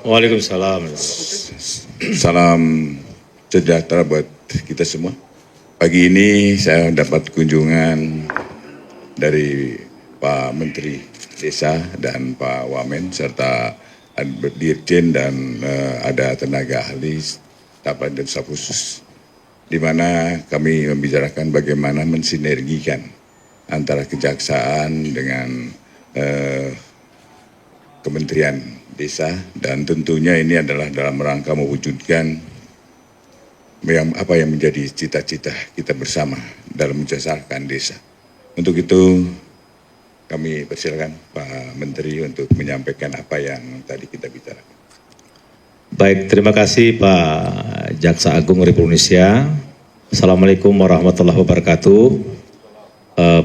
Waalaikumsalam. Salam sejahtera buat kita semua. Pagi ini saya dapat kunjungan dari Pak Menteri Desa dan Pak Wamen serta Dirjen dan ada tenaga ahli staf dan staf khusus, di mana kami membicarakan bagaimana mensinergikan antara kejaksaan dengan Kementerian Desa, dan tentunya ini adalah dalam rangka mewujudkan apa yang menjadi cita-cita kita bersama dalam menjasarkan desa. Untuk itu kami persilakan Pak Menteri untuk menyampaikan apa yang tadi kita bicarakan. Baik, terima kasih Pak Jaksa Agung Republik Indonesia. Assalamualaikum warahmatullahi wabarakatuh.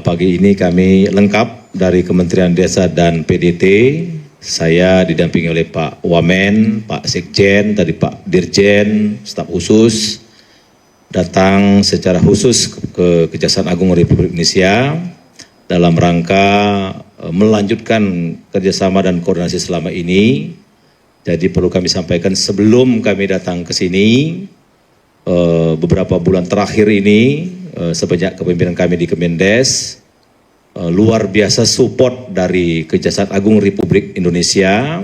Pagi ini kami lengkap dari Kementerian Desa dan PDT. Saya didampingi oleh Pak Wamen, Pak Sekjen, tadi Pak Dirjen, staf khusus, datang secara khusus ke Kejaksaan Agung Republik Indonesia dalam rangka melanjutkan kerjasama dan koordinasi selama ini. Jadi perlu kami sampaikan sebelum kami datang ke sini, beberapa bulan terakhir ini, sebanyak kepemimpinan kami di Kemendes, luar biasa support dari Kejaksaan Agung Republik Indonesia,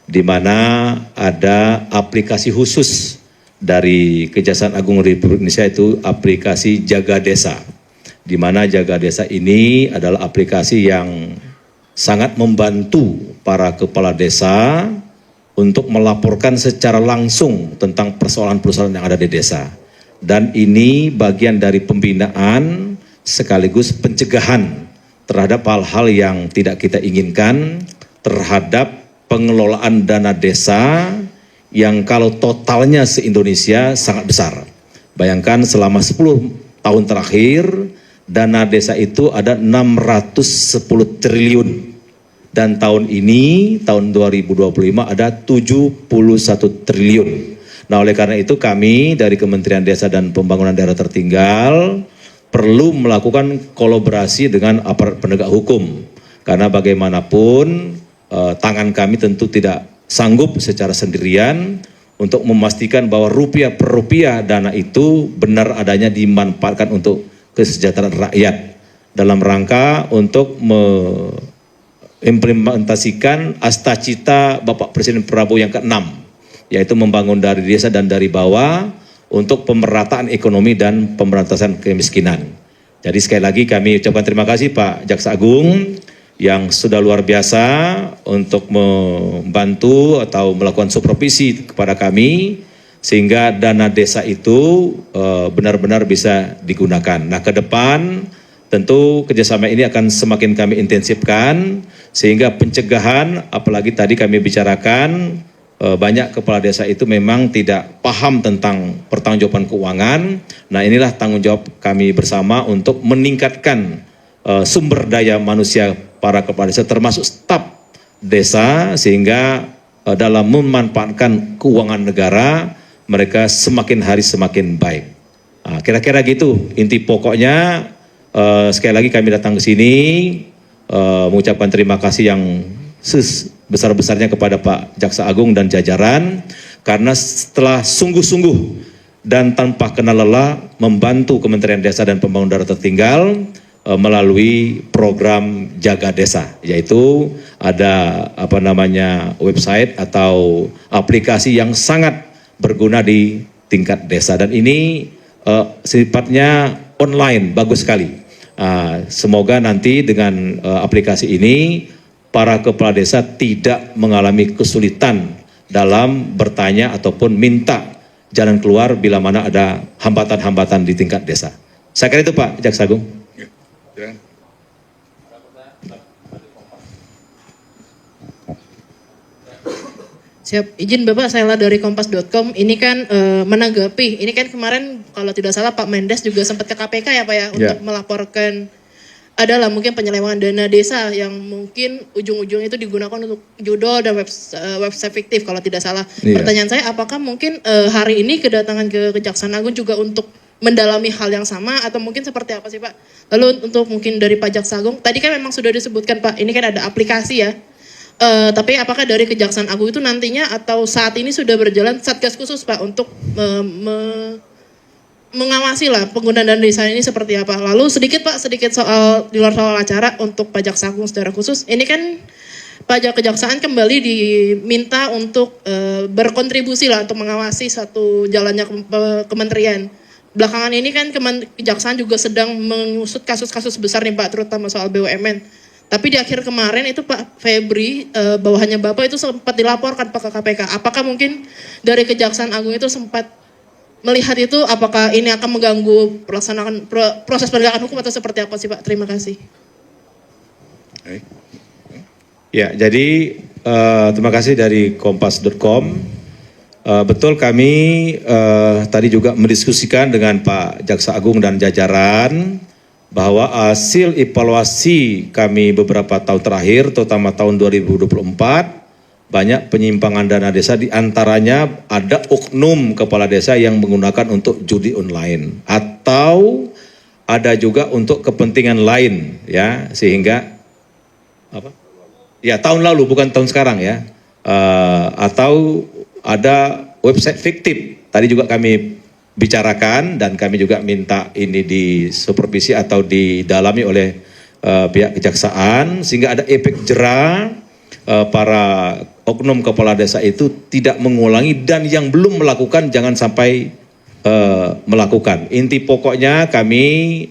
di mana ada aplikasi khusus dari Kejaksaan Agung Republik Indonesia, itu aplikasi Jaga Desa, di mana Jaga Desa ini adalah aplikasi yang sangat membantu para kepala desa untuk melaporkan secara langsung tentang persoalan-persoalan yang ada di desa. Dan ini bagian dari pembinaan sekaligus pencegahan terhadap hal-hal yang tidak kita inginkan, terhadap pengelolaan dana desa yang kalau totalnya se-Indonesia sangat besar. Bayangkan selama 10 tahun terakhir, dana desa itu ada 610 triliun. Dan tahun ini, tahun 2025 ada 71 triliun. Nah, oleh karena itu kami dari Kementerian Desa dan Pembangunan Daerah Tertinggal perlu melakukan kolaborasi dengan aparat penegak hukum, karena bagaimanapun tangan kami tentu tidak sanggup secara sendirian untuk memastikan bahwa rupiah per rupiah dana itu benar adanya dimanfaatkan untuk kesejahteraan rakyat dalam rangka untuk mengimplementasikan astacita Bapak Presiden Prabowo yang ke-6, yaitu membangun dari desa dan dari bawah untuk pemerataan ekonomi dan pemberantasan kemiskinan. Jadi sekali lagi kami ucapkan terima kasih Pak Jaksa Agung yang sudah luar biasa untuk membantu atau melakukan supervisi kepada kami sehingga dana desa itu benar-benar bisa digunakan. Nah, ke depan tentu kerjasama ini akan semakin kami intensifkan sehingga pencegahan, apalagi tadi kami bicarakan banyak kepala desa itu memang tidak paham tentang pertanggungjawaban keuangan. Nah, inilah tanggung jawab kami bersama untuk meningkatkan sumber daya manusia para kepala desa termasuk staf desa sehingga dalam memanfaatkan keuangan negara mereka semakin hari semakin baik. Nah, kira-kira gitu inti pokoknya. Sekali lagi kami datang ke sini mengucapkan terima kasih yang besar-besarnya kepada Pak Jaksa Agung dan jajaran, karena setelah sungguh-sungguh dan tanpa kenal lelah membantu Kementerian Desa dan Pembangunan Daerah Tertinggal melalui program Jaga Desa, yaitu ada website atau aplikasi yang sangat berguna di tingkat desa, dan ini sifatnya online, bagus sekali. Semoga nanti dengan aplikasi ini para kepala desa tidak mengalami kesulitan dalam bertanya ataupun minta jalan keluar bila mana ada hambatan-hambatan di tingkat desa. Saya kira itu Pak Jaksa Agung. Ya. Siap, izin Bapak, saya dari kompas.com. Ini kan menanggapi, ini kan kemarin kalau tidak salah Pak Mendes juga sempat ke KPK ya Pak ya, untuk melaporkan adalah mungkin penyelewengan dana desa yang mungkin ujung-ujungnya itu digunakan untuk judol dan website fiktif kalau tidak salah. Pertanyaan saya, apakah mungkin hari ini kedatangan ke Kejaksaan Agung juga untuk mendalami hal yang sama atau mungkin seperti apa sih Pak? Lalu untuk mungkin dari Pak Jaksa Agung, tadi kan memang sudah disebutkan Pak, ini kan ada aplikasi ya. Tapi apakah dari Kejaksaan Agung itu nantinya atau saat ini sudah berjalan satgas khusus Pak untuk mengawasi lah penggunaan dana desa ini seperti apa? Lalu sedikit soal di luar soal acara untuk Pak Jaksa Agung secara khusus. Ini kan pajak kejaksaan kembali diminta untuk berkontribusi lah untuk mengawasi satu jalannya kementerian. Belakangan ini kan kejaksaan juga sedang mengusut kasus-kasus besar nih Pak, terutama soal BUMN. Tapi di akhir kemarin itu Pak Febri, bawahannya Bapak itu sempat dilaporkan Pak ke KPK. Apakah mungkin dari Kejaksaan Agung itu sempat melihat itu, apakah ini akan mengganggu pelaksanaan proses penegakan hukum atau seperti apa sih Pak? Terima kasih. Ya, jadi terima kasih dari kompas.com. Betul, kami tadi juga mendiskusikan dengan Pak Jaksa Agung dan jajaran bahwa hasil evaluasi kami beberapa tahun terakhir, terutama tahun 2024, banyak penyimpangan dana desa, diantaranya ada oknum kepala desa yang menggunakan untuk judi online, atau ada juga untuk kepentingan lain, ya, sehingga apa? Ya, tahun lalu bukan tahun sekarang ya, atau ada website fiktif. Tadi juga kami bicarakan dan kami juga minta ini disupervisi atau didalami oleh pihak kejaksaan sehingga ada efek jera, para oknum kepala desa itu tidak mengulangi dan yang belum melakukan jangan sampai melakukan. Inti pokoknya kami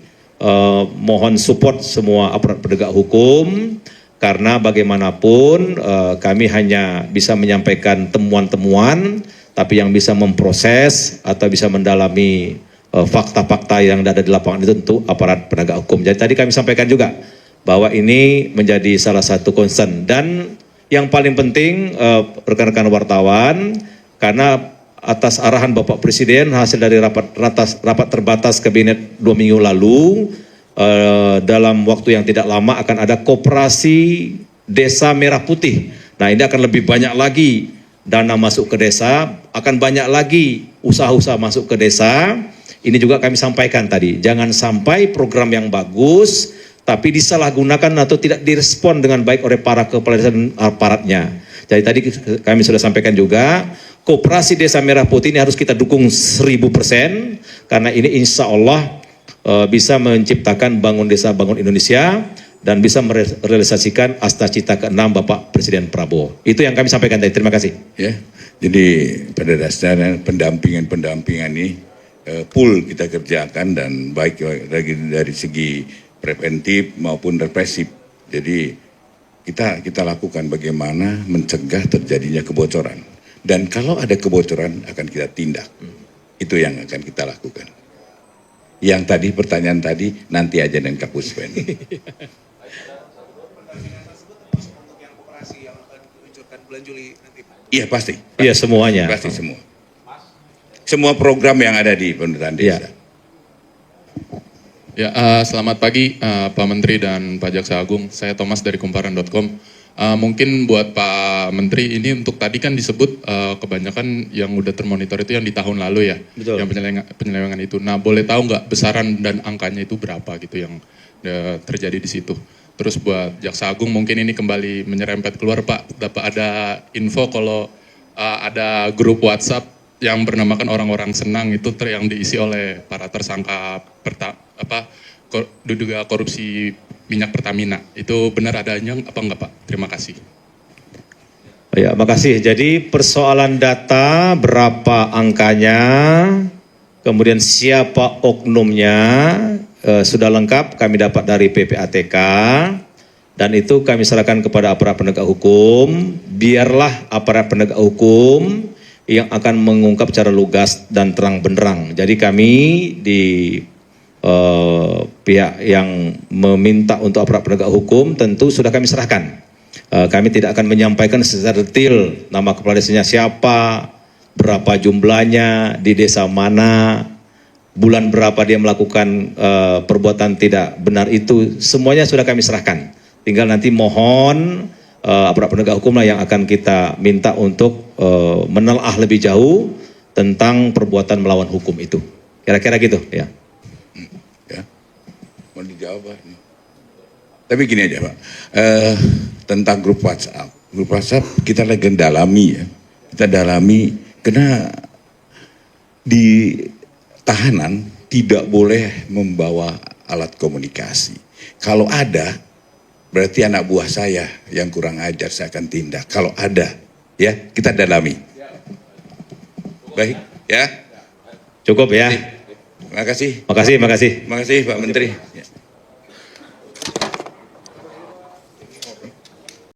mohon support semua aparat penegak hukum karena bagaimanapun kami hanya bisa menyampaikan temuan-temuan, tapi yang bisa memproses atau bisa mendalami fakta-fakta yang ada di lapangan itu tentu aparat penegak hukum. Jadi tadi kami sampaikan juga bahwa ini menjadi salah satu concern. Dan yang paling penting rekan-rekan wartawan, karena atas arahan Bapak Presiden hasil dari rapat terbatas kabinet 2 minggu lalu, dalam waktu yang tidak lama akan ada koperasi desa merah putih. Nah, ini akan lebih banyak lagi dana masuk ke desa, akan banyak lagi usaha-usaha masuk ke desa. Ini juga kami sampaikan tadi, jangan sampai program yang bagus tapi disalahgunakan atau tidak direspon dengan baik oleh para kepala desa dan aparatnya. Jadi tadi kami sudah sampaikan juga, koperasi desa merah putih ini harus kita dukung 1000%, karena ini insya Allah bisa menciptakan bangun desa, bangun Indonesia, dan bisa merealisasikan Asta-Cita ke-6 Bapak Presiden Prabowo. Itu yang kami sampaikan tadi. Terima kasih. Ya, jadi pada dasarnya pendampingan ini full kita kerjakan, dan baik dari segi preventif maupun represif. Jadi kita lakukan bagaimana mencegah terjadinya kebocoran. Dan kalau ada kebocoran akan kita tindak. Itu yang akan kita lakukan. Yang tadi pertanyaan tadi nanti aja dengan Kapuspen. Iya pasti. Iya semuanya. Pasti semua. Semua program yang ada di pemerintahan desa. Ya, selamat pagi Pak Menteri dan Pak Jaksa Agung. Saya Thomas dari Kumparan.com. Mungkin buat Pak Menteri ini untuk tadi kan disebut kebanyakan yang udah termonitor itu yang di tahun lalu ya. Betul. Yang penyelewengan itu. Nah, boleh tahu nggak besaran dan angkanya itu berapa gitu yang terjadi di situ. Terus buat Jaksa Agung mungkin ini kembali menyerempet keluar Pak. Dapat ada info kalau ada grup WhatsApp yang bernamakan Orang-Orang Senang itu yang diisi oleh para tersangka diduga korupsi minyak Pertamina. Itu benar adanya apa enggak Pak? Terima kasih. Ya, makasih. Jadi persoalan data berapa angkanya, kemudian siapa oknumnya, sudah lengkap kami dapat dari PPATK, dan itu kami serahkan kepada aparat penegak hukum. Biarlah aparat penegak hukum yang akan mengungkap secara lugas dan terang benderang. Jadi kami di pihak yang meminta untuk aparat penegak hukum tentu sudah kami serahkan. Kami tidak akan menyampaikan secara detail nama kepala desanya siapa, berapa jumlahnya, di desa mana, bulan berapa dia melakukan perbuatan tidak benar itu, semuanya sudah kami serahkan. Tinggal nanti mohon aparat penegak hukum lah yang akan kita minta untuk menelaah lebih jauh tentang perbuatan melawan hukum itu. Kira-kira gitu ya. Ya, mau dijawab Pak. Tapi gini aja Pak, tentang grup WhatsApp. grup WhatsApp kita lagi dalami ya. Kita dalami karena di tahanan tidak boleh membawa alat komunikasi. Kalau ada, berarti anak buah saya yang kurang ajar, saya akan tindak. Kalau ada, ya kita dalami. Baik, ya. Cukup ya. Terima kasih. Makasih, makasih. Terima kasih Pak Menteri. Ya.